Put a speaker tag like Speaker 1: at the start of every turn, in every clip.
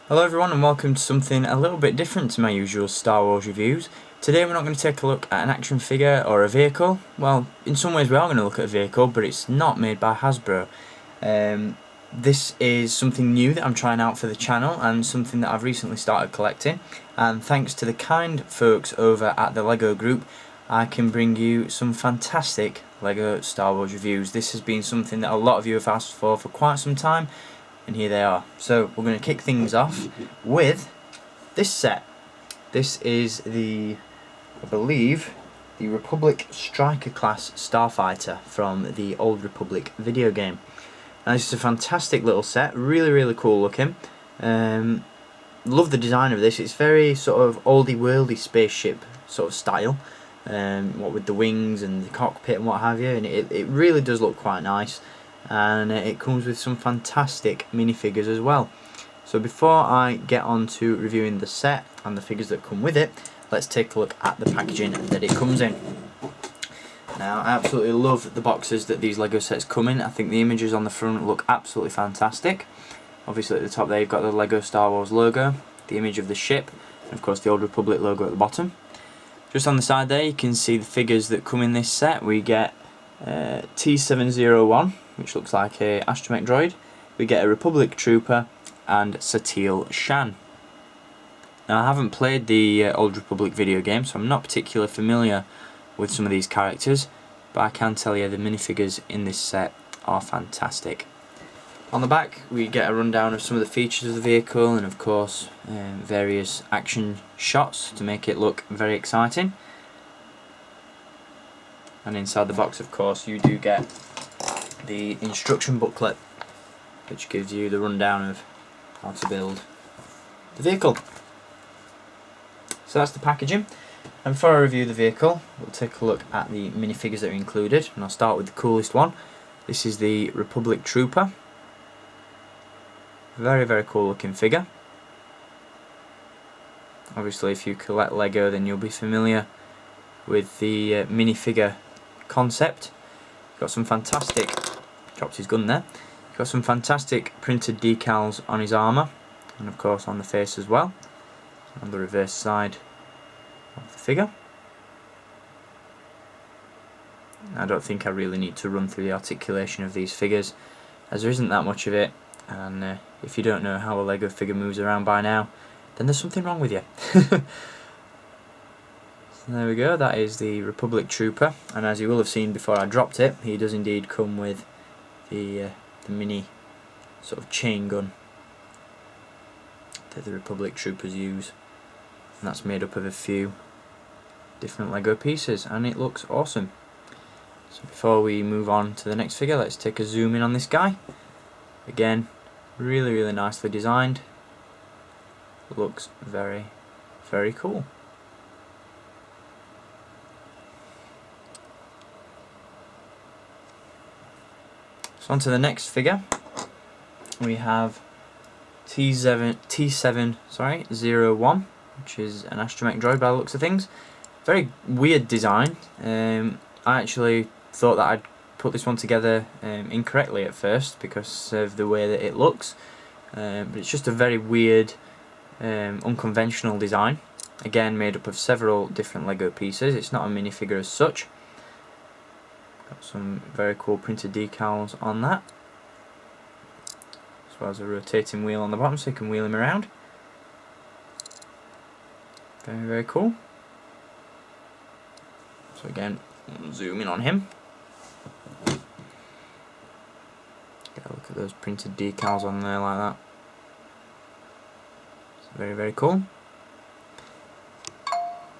Speaker 1: Hello everyone and welcome to something a little bit different to my usual Star Wars reviews. Today we're not going to take a look at an action figure or a vehicle. Well, in some ways we are going to look at a vehicle, but it's not made by Hasbro. This is something new that I'm trying out for the channel and something that I've recently started collecting. And thanks to the kind folks over at the LEGO group, I can bring you some fantastic LEGO Star Wars reviews. This has been something that a lot of you have asked for quite some time. And here they are. So we're going to kick things off with this set. This is I believe, the Republic Striker-class Starfighter from the Old Republic video game. Now this is a fantastic little set, really cool looking. Love the design of this. It's very sort of oldie-worldy spaceship sort of style. What with the wings and the cockpit and what have you, and it really does look quite nice. And it comes with some fantastic minifigures as well. So before I get on to reviewing the set and the figures that come with it, let's take a look at the packaging that it comes in. Now I absolutely love the boxes that these LEGO sets come in. I think the images on the front look absolutely fantastic. Obviously at the top there you've got the LEGO Star Wars logo, the image of the ship, and of course the Old Republic logo at the bottom. Just on the side there you can see the figures that come in this set. We get T7-O1, which looks like a Astromech droid. We get a Republic Trooper and Satele Shan. Now I haven't played the Old Republic video game, so I'm not particularly familiar with some of these characters, but I can tell you the minifigures in this set are fantastic. On the back we get a rundown of some of the features of the vehicle and of course various action shots to make it look very exciting. And inside the box of course you do get the instruction booklet, which gives you the rundown of how to build the vehicle. So that's the packaging, and before I review the vehicle we'll take a look at the minifigures that are included, and I'll start with the coolest one. This is the Republic Trooper. Very cool looking figure. Obviously if you collect LEGO then you'll be familiar with the minifigure concept. Got some fantastic, dropped his gun there, got some fantastic printed decals on his armour and of course on the face as well, on the reverse side of the figure. I don't think I really need to run through the articulation of these figures as there isn't that much of it, and if you don't know how a LEGO figure moves around by now then there's something wrong with you. There we go, that is the Republic Trooper, and as you will have seen before I dropped it, he does indeed come with the mini sort of chain gun that the Republic Troopers use, and that's made up of a few different LEGO pieces and it looks awesome. So before we move on to the next figure, let's take a zoom in on this guy. Again, really nicely designed, looks very cool. So on to the next figure, we have T7-O1, which is an Astromech droid by the looks of things. Very weird design. I actually thought that I'd put this one together incorrectly at first because of the way that it looks, but it's just a very weird, unconventional design. Again, made up of several different LEGO pieces. It's not a minifigure as such. Got some very cool printed decals on that, as well as a rotating wheel on the bottom so you can wheel him around. Very cool. So again, zoom in on him. Get a look at those printed decals on there like that. It's very cool.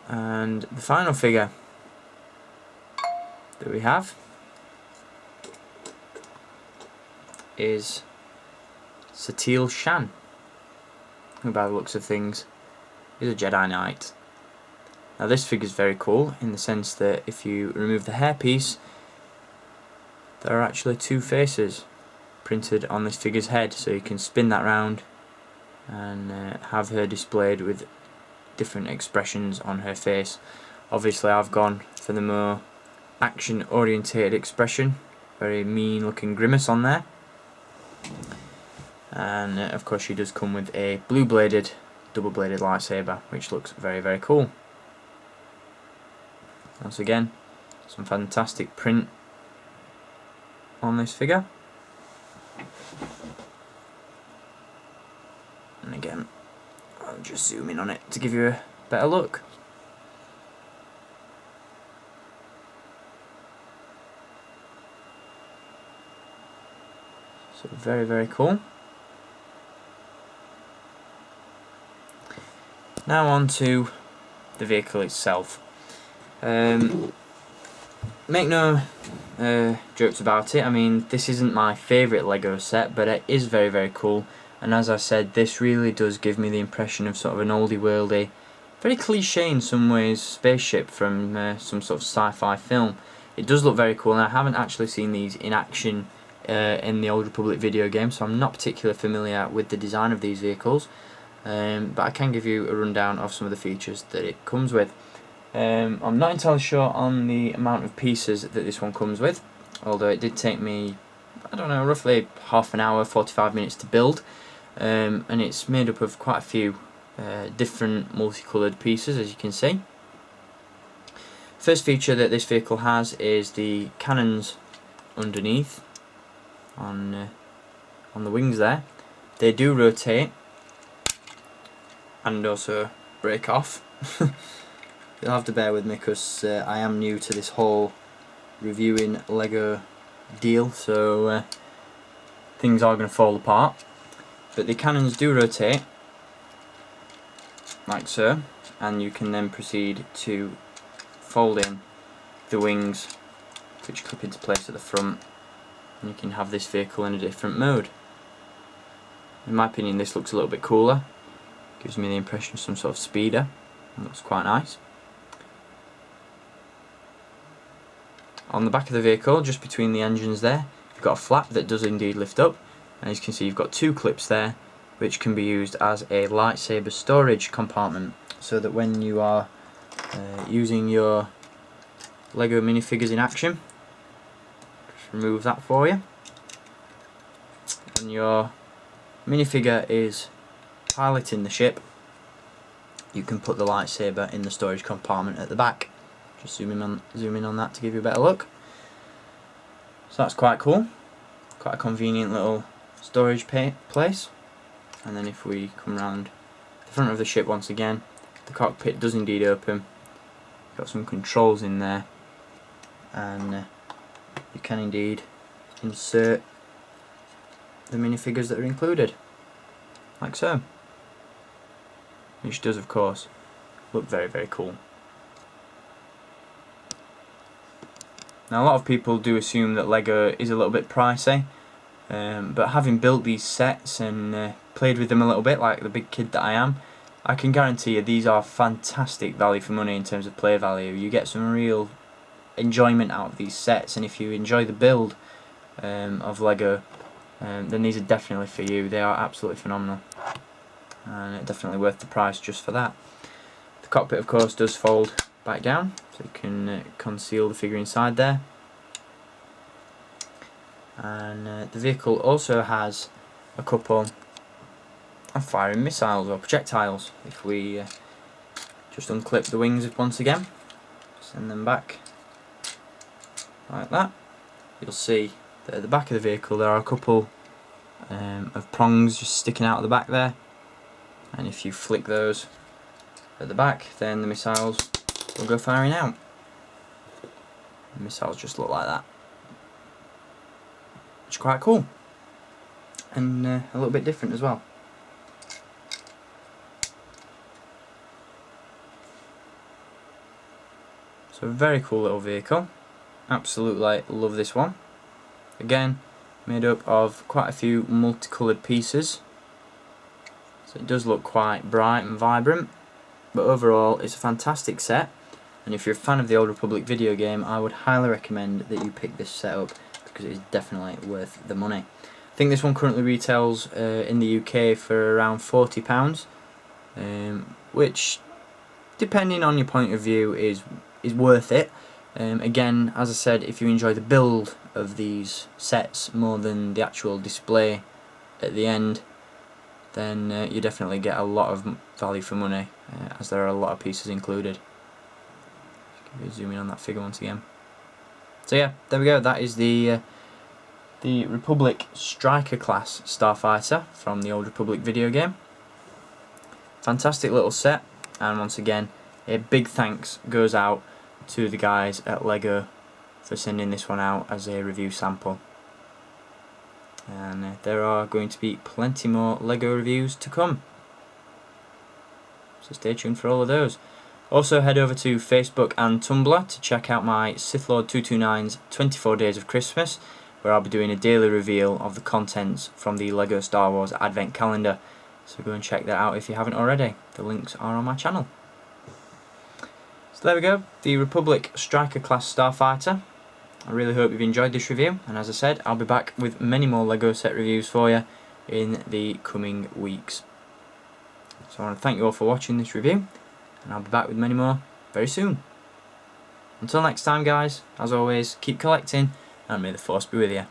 Speaker 1: And the final figure that we have is Satele Shan, who by the looks of things is a Jedi Knight. Now this figure is very cool in the sense that if you remove the hairpiece there are actually two faces printed on this figure's head, so you can spin that round and have her displayed with different expressions on her face. Obviously I've gone for the more action orientated expression, very mean looking grimace on there. and of course she does come with a blue-bladed, double-bladed lightsaber, which looks very, very cool. Once again, some fantastic print on this figure. And again, I'll just zoom in on it to give you a better look. So very, very cool. Now on to the vehicle itself. Make no jokes about it. I mean, this isn't my favourite Lego set, but it is very, very cool. And as I said, this really does give me the impression of sort of an oldie worldy, very cliche in some ways, spaceship from some sort of sci-fi film. It does look very cool, and I haven't actually seen these in action in the Old Republic video game, so I'm not particularly familiar with the design of these vehicles. But I can give you a rundown of some of the features that it comes with. I'm not entirely sure on the amount of pieces that this one comes with, although it did take me, I don't know, roughly half an hour, 45 minutes to build, and it's made up of quite a few different multicoloured pieces, as you can see. First feature that this vehicle has is the cannons underneath on the wings there. They do rotate and also break off. You'll have to bear with me because I am new to this whole reviewing Lego deal, so things are going to fall apart. But the cannons do rotate, like so, and you can then proceed to fold in the wings, which clip into place at the front, and you can have this vehicle in a different mode. In my opinion, this looks a little bit cooler. Gives me the impression of some sort of speeder. It looks quite nice. On the back of the vehicle, just between the engines there, you've got a flap that does indeed lift up, and as you can see, you've got two clips there which can be used as a lightsaber storage compartment, so that when you are using your Lego minifigures in action, just remove that for you. When your minifigure is piloting the ship, you can put the lightsaber in the storage compartment at the back. Just zoom in on that to give you a better look. So that's quite cool. Quite a convenient little storage place. And then if we come around the front of the ship once again, the cockpit does indeed open. Got some controls in there, and you can indeed insert the minifigures that are included, like so. Which does, of course, look very, very cool. Now, a lot of people do assume that Lego is a little bit pricey, but having built these sets and played with them a little bit, like the big kid that I am, I can guarantee you these are fantastic value for money in terms of play value. You get some real enjoyment out of these sets, and if you enjoy the build of Lego, then these are definitely for you. They are absolutely phenomenal, and definitely worth the price just for that. The cockpit, of course, does fold back down, so you can conceal the figure inside there. And the vehicle also has a couple of firing missiles or projectiles. If we just unclip the wings once again, send them back like that, you'll see that at the back of the vehicle there are a couple of prongs just sticking out of the back there, and if you flick those at the back, then the missiles will go firing out. The missiles just look like that, which is quite cool, and a little bit different as well. So a very cool little vehicle. Absolutely love this one. Again, made up of quite a few multicoloured pieces, so it does look quite bright and vibrant, but overall it's a fantastic set, and if you're a fan of the Old Republic video game, I would highly recommend that you pick this set up because it is definitely worth the money. I think this one currently retails in the UK for around £40, which, depending on your point of view, is worth it. Again, as I said, if you enjoy the build of these sets more than the actual display at the end, then you definitely get a lot of value for money, as there are a lot of pieces included. Just zoom in on that figure once again. So yeah, there we go. That is the Republic Striker-class Starfighter from the old Republic video game. Fantastic little set, and once again, a big thanks goes out to the guys at LEGO for sending this one out as a review sample. And there are going to be plenty more LEGO reviews to come, so stay tuned for all of those. Also head over to Facebook and Tumblr to check out my Sith Lord 229's 24 Days of Christmas, where I'll be doing a daily reveal of the contents from the LEGO Star Wars Advent Calendar. So go and check that out if you haven't already. The links are on my channel. So there we go, the Republic Striker-class Starfighter. I really hope you've enjoyed this review, and as I said, I'll be back with many more LEGO set reviews for you in the coming weeks. So I want to thank you all for watching this review, and I'll be back with many more very soon. Until next time guys, as always, keep collecting, and may the Force be with you.